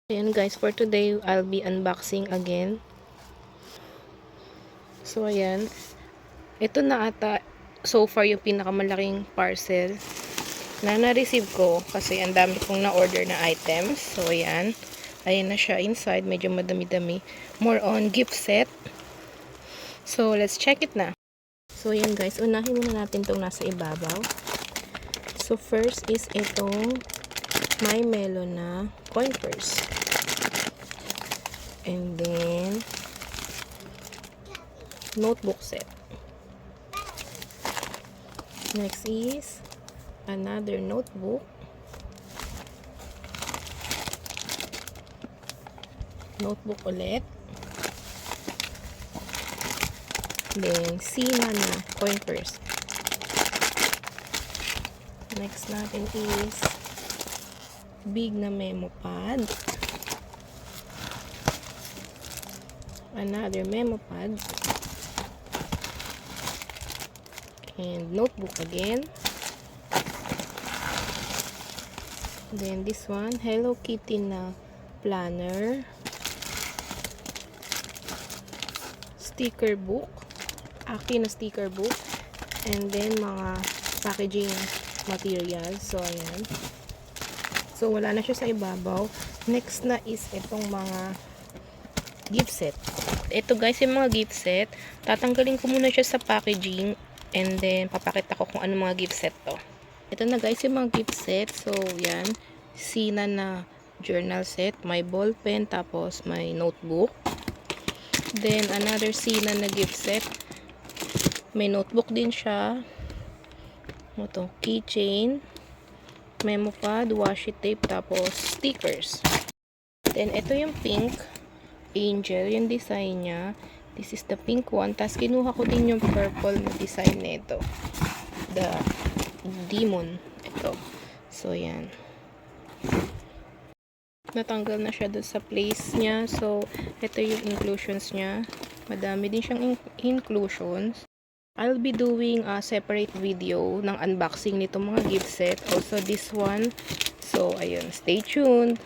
Ayan guys, for today, I'll be unboxing again. So ayan, ito na ata so far yung pinakamalaking parcel na na-receive ko kasi ang dami kong na-order na items. So ayan, ayan na siya inside, medyo madami-dami. More on gift set. So let's check it na. So ayan guys, unahin muna natin itong nasa ibabaw. So first is itong My Melon na coin purse. And then notebook set. Next is another notebook. Notebook ulit. Then Sina na coin purse. Next natin is big na memo pad. Another memo pad. And notebook again. Then this one, Hello Kitty na planner. Sticker book. Aki na sticker book. And then mga packaging materials. So ayan. So wala na siya sa ibabaw. Next na is itong mga gift set. Ito guys, yung mga gift set, tatanggalin ko muna siya sa packaging and then papakita ko kung ano mga gift set to. Ito na guys, yung mga gift set. So yan, Sina na journal set, may ball pen, tapos may notebook. Then another Sina na gift set, may notebook din siya. Ito, keychain, memo pad, washi tape, tapos stickers. Then ito yung pink angel, yung design niya. This is the pink one. Tapos kinuha ko din yung purple na design nito. The demon. Ito. So yan. Natanggal na siya doon sa place niya. So ito yung inclusions niya. Madami din siyang inclusions. I'll be doing a separate video ng unboxing nito mga gift set. Also this one. So ayun, stay tuned.